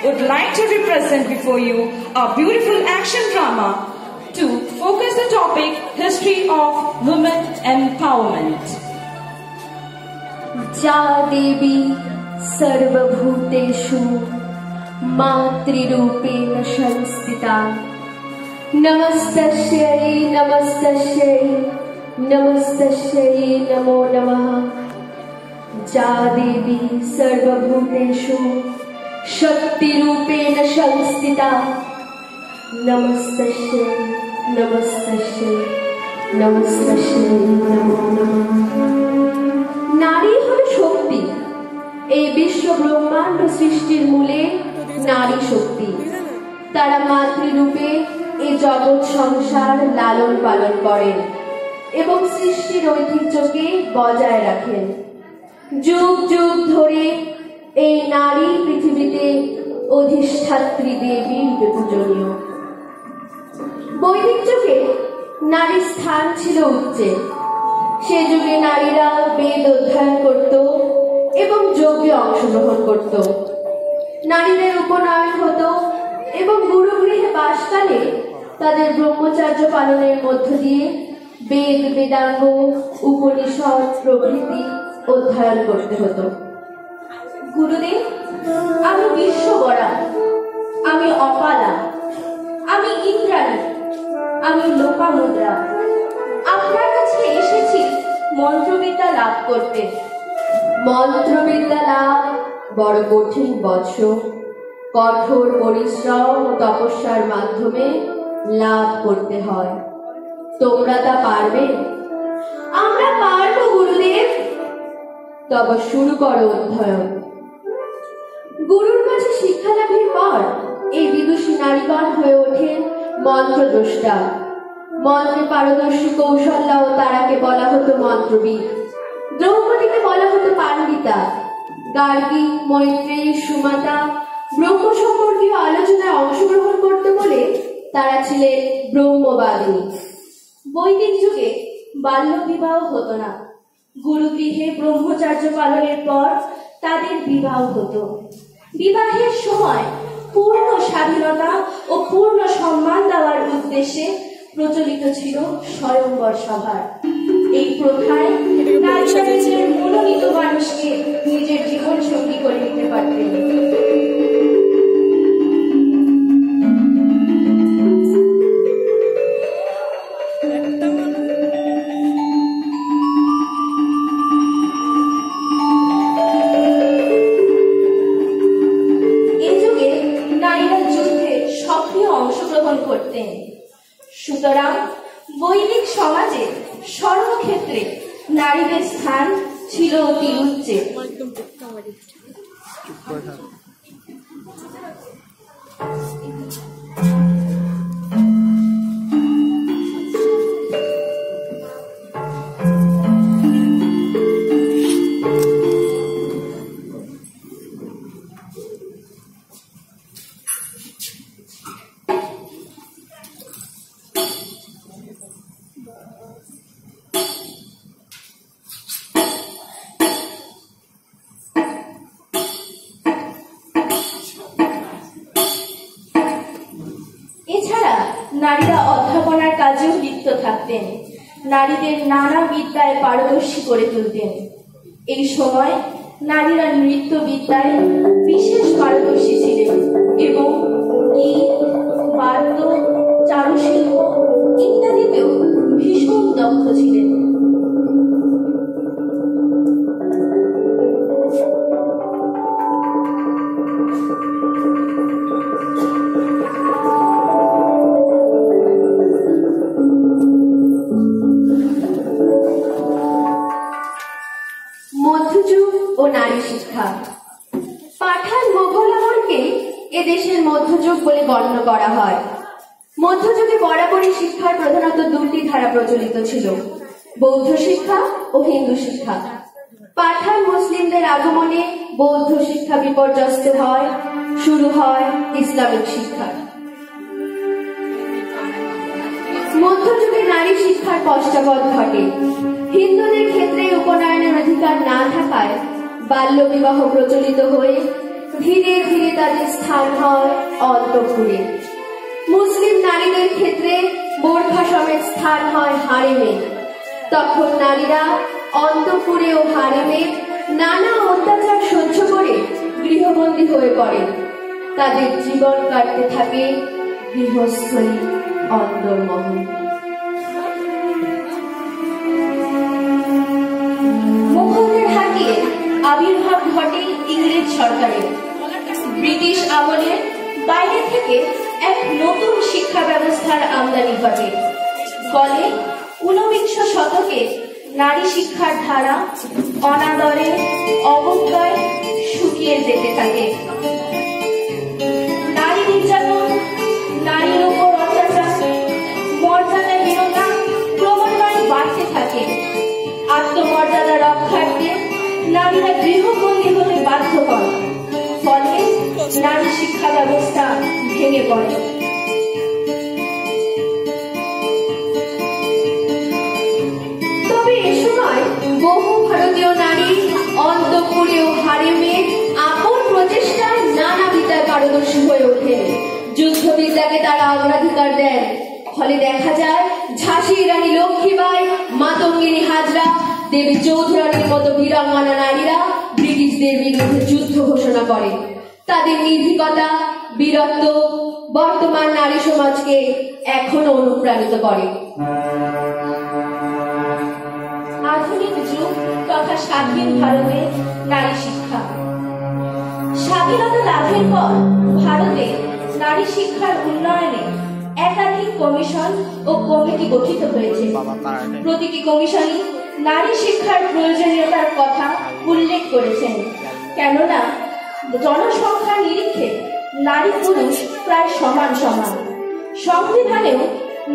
would like to represent before you a beautiful action drama to focus the topic History of Women Empowerment. Ja Devi Sarvabhuteshu Matrirupena Shanstita Namastasyai Namastasyai Namastasyai Namo Namaha Ja Devi Sarvabhuteshu Shaktirupena Shanstita Namastasyai Namastasyai Namastasyai Namo Namaha নারী হলো শক্তি। এই বিশ্ব ব্রহ্মাণ্ড সৃষ্টির মূলে নারী শক্তি। তারা মাতৃরূপে এই জগৎ সংসার লালন পালন করেন এবং সৃষ্টির ঐতিহ্যকে বজায় রাখেন। যুগ যুগ ধরে এই নারী পৃথিবীতে অধিষ্ঠাত্রী দেবী পূজনীয়। বৈদিক যুগে নারীর স্থান ছিল উচ্চে। সে যুগে নারীরা বেদ অধ্যয়ন করত এবং যজ্ঞে অংশগ্রহণ করত। নারীদের উপনয়ন হতো এবং গুরুগৃহে বাসকালে তাদের ব্রহ্মচর্য পালনের মধ্য দিয়ে বেদ বেদাঙ্গ উপনিষদ প্রভৃতি অধ্যয়ন করতে হতো। গুরুদেব, আমি বিশ্ববরা, আমি অপালা, আমি ইন্দ্রাণী, আমি লোপামুদ্রা আপনার কাছে এসেছি মন্ত্রবিদ্যা লাভ করতে। মন্ত্রবিদ্যা লাভ বড় কঠিন বৎস। কঠোর পরিশ্রম ও তপস্যার মাধ্যমে লাভ করতে হয়। তোমরা তা পারবে? আমরা পারবো গুরুদেব। তবে শুরু করো অধ্যয়ন। গুরুর কাছে শিক্ষা লাভের পর এই বিদুষী নারীগণ হয়ে ওঠেন মন্ত্রদ্রষ্টা। মন্ত্রে পারদর্শী কৌশল্যা ও তারাকে বলা হতো মন্ত্রবিদ। দ্রৌপদীকে বলা হতো পাণ্ডিতা। গার্গী, মৈত্রেয়ী, সুমাতা ব্রহ্ম সম্পর্কীয় আলোচনায় অংশগ্রহণ করতে বলে তারা ছিলেন ব্রহ্মবাদিনী। বৈদিক যুগে বাল্য বিবাহ হতো না। গুরুগৃহে ব্রহ্মচর্য পালনের পর তাদের বিবাহ হতো। বিবাহের সময় পূর্ণ স্বাধীনতা ও পূর্ণ সম্মান দেওয়ার উদ্দেশ্যে প্রচলিত ছিল স্বয়ংবর সভার। এই প্রথায় নারীরা নিজের মনোনীত মানুষকে নিজের জীবন সঙ্গী করে নিতে পারতেন। এই যুগে নারীরা যুদ্ধে সক্রিয় অংশগ্রহণ করতেন। সুতরাং বৈদিক সমাজে সর্বক্ষেত্রে নারীদের স্থান ছিল অতি উচ্চে। এছাড়া নারীরা অধ্যাপনার কাজেও লিপ্ত থাকতেন। নারীদের নানা বিদ্যায় পারদর্শী করে তুলতেন। এই সময় নারীরা নৃত্য বিদ্যায় বিশেষ পারদর্শী ছিলেন এবং গীত, বাদ্য, চারুশিল্প ইত্যাদিতেও ভীষণ দক্ষ ছিলেন। মধ্যযুগ ও নারী শিক্ষা। পাঠান মোগল আমলকে এদেশের মধ্যযুগ বলে গণ্য করা হয়। মধ্যযুগে বরাবরই শিক্ষার প্রধানত দুটি ধারা প্রচলিত ছিল, বৌদ্ধ শিক্ষা ও হিন্দু শিক্ষা। পাঠান মুসলিমদের আগমনে বৌদ্ধ শিক্ষা বিপর্যস্ত হয়, শুরু হয় ইসলামিক শিক্ষা। মধ্যযুগে নারী শিক্ষার পশ্চাৎপদ ঘটে। হিন্দুদের ক্ষেত্রে উপনয়নের অধিকার না থাকায় বাল্য বিবাহ প্রচলিত হয়ে ধীরে ধীরে তাদের স্থান হয় অন্তঃপুরে। মুসলিম নারীদের ক্ষেত্রে বোরখা সমেত স্থান হয় হারেমে। তখন নারীরা অন্তঃপুরে ও হারেমে নানা অত্যাচার সহ্য করে গৃহবন্দী হয়ে পড়ে। তাদের জীবন কাটতে থাকে গৃহস্থলী অন্দরমহল। মুঘলদের হাতিয়ে আবির্ভাব ঘটে ইংরেজ সরকারের। ব্রিটিশ আমলে বাইরে থেকে এক নতুন শিক্ষা ব্যবস্থার আমদানি ঘটে। ফলে 19বিংশ শতকে নারী শিক্ষার ধারা অনাদরে অবজ্ঞায় শুকিয়ে যেতে থাকে। নারী নির্যাতন, নারীর উপর অত্যাচার, মর্যাদাহীনতা ক্রমান্বয়ে বাড়তে থাকে। আত্মমর্যাদা রক্ষার্থে নারীরা গৃহবন্দী হতে বাধ্য হন। ফলে নারী শিক্ষা ব্যবস্থা ভেঙে পড়ে। তবে এ সময় বহু ভারতীয় নারী অন্তঃপুরে ও হারেমে আপন প্রচেষ্টায় নানা বিদ্যায় পারদর্শী হয়ে ওঠেন। যুদ্ধবিদ্যাকে তারা অগ্রাধিকার দেন। ফলে দেখা যায় ঝাঁসির রানী লক্ষ্মীবাই, মাতঙ্গিনী হাজরা, দেবী চৌধুরানীর মতো বীরাঙ্গনা নারীরা ব্রিটিশদের বিরুদ্ধে যুদ্ধ ঘোষণা করেন। তাদের নির্ভীকতা, বীরত্ব বর্তমান নারী সমাজকে এখনো অনুপ্রাণিত করে। আধুনিক যুগ তথা স্বাধীন ভারতে নারী শিক্ষা। স্বাধীনতা লাভের পর ভারতে নারী শিক্ষার উন্নয়নে একাধিক কমিশন ও কমিটি গঠিত হয়েছে। প্রতিটি কমিশনই নারী শিক্ষার প্রয়োজনীয়তার কথা উল্লেখ করেছেন। কেননা জনসংখ্যার নিরিখে নারী পুরুষ প্রায় সমান সমান। সংবিধানেও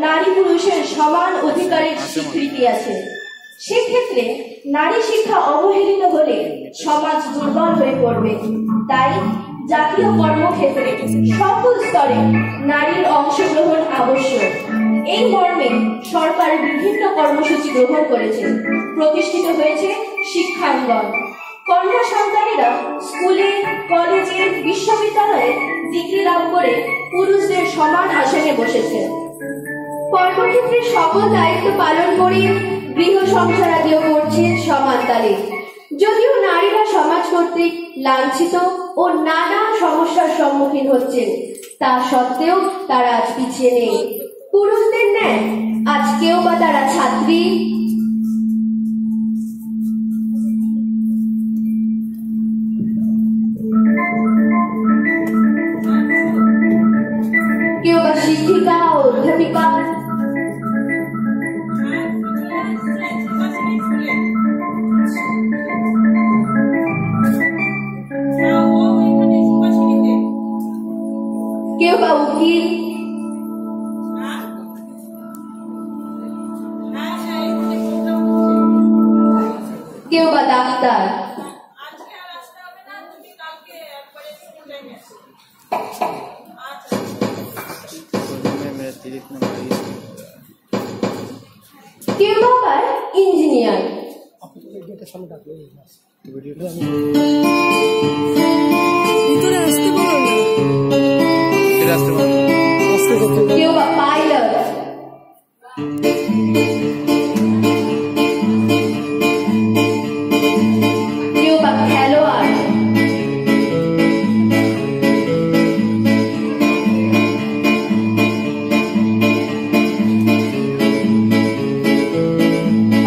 নারী পুরুষের সমান অধিকারের স্বীকৃতি আছে। সেক্ষেত্রে নারী শিক্ষা অবহেলিত হলে সমাজ দুর্বল হয়ে পড়বে। তাই জাতীয় কর্মক্ষেত্রে সকল স্তরে নারীর অংশগ্রহণ আবশ্যক। এই মর্মে সরকার বিভিন্ন কর্মসূচি গ্রহণ করেছে। প্রতিষ্ঠিত হয়েছে শিক্ষাঙ্গন। কন্যা সন্তানেরা স্কুলে, কলেজে, বিশ্ববিদ্যালয়ে ডিগ্রি লাভ করে পুরুষদের সমান আসনে বসেছে। কর্মক্ষেত্রে সকল দায়িত্ব পালন করে গৃহ সংসার আদিও করছেন সমান তালে। যদিও নারীরা সমাজ কর্তৃক লাঞ্ছিত ও নানা সমস্যার সম্মুখীন হচ্ছেন, তা সত্ত্বেও তারা আজ পিছিয়ে নেই। পুরুষদের ন্যায় আজকেও বা তারা ছাত্রী, কেউ বা শিক্ষিকা ও অধ্যাপিকা, কেউ বা উকিল, কেউ বা ডাক্তার। কেউ আবার ইঞ্জিনিয়ার। কেউ বা পাইলট। কেউ বা খেলোয়াড়।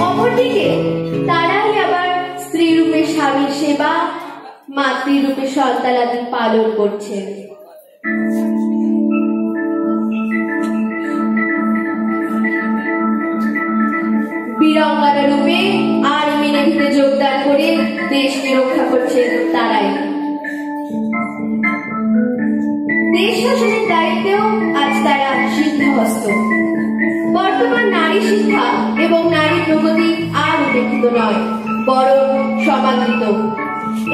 অপরদিকে তারাই আবার স্ত্রী রূপে স্বামীর সেবা, মাতৃরূপে সন্তানাদি পালন করছেন। বীরাঙ্গনা রূপে আর্মি নেভিতে যোগদান করে দেশকে রক্ষা করছেন তারাই। দেশ শাসনের দায়িত্বেও আজ তারা সিদ্ধহস্ত। বর্তমান নারী শিক্ষা এবং নারী প্রগতি আর উপেক্ষিত নয়, বরং সমাদৃত।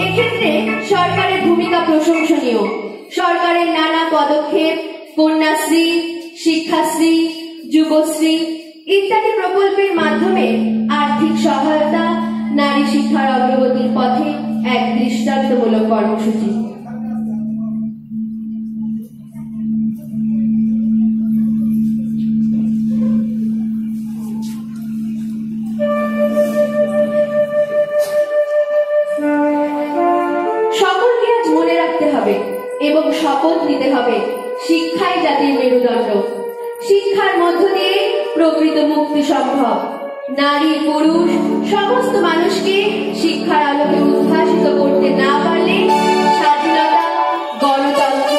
এক্ষেত্রে সরকারের ভূমিকা প্রশংসনীয়। সরকারের নানা পদক্ষেপ, কন্যাশ্রী, শিক্ষাশ্রী, যুবশ্রী ইত্যাদি প্রকল্পের মাধ্যমে আর্থিক সহায়তা নারী শিক্ষার অগ্রগতির পথে এক দৃষ্টান্তমূলক কর্মসূচি। এবং শপথ নিতে হবে শিক্ষাই জাতির মেরুদণ্ড। শিক্ষার মধ্য দিয়ে প্রকৃত মুক্তি সম্ভব। নারী পুরুষ সমস্ত মানুষকে শিক্ষার আলোকে উদ্ভাসিত করতে না পারলে স্বাধীনতা গণতন্ত্র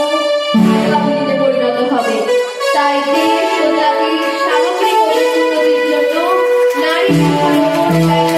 আগামীতে পরিণত হবে। তাই দেশ ও জাতির সামগ্রিক উন্নতির জন্য নারী শিক্ষার উপর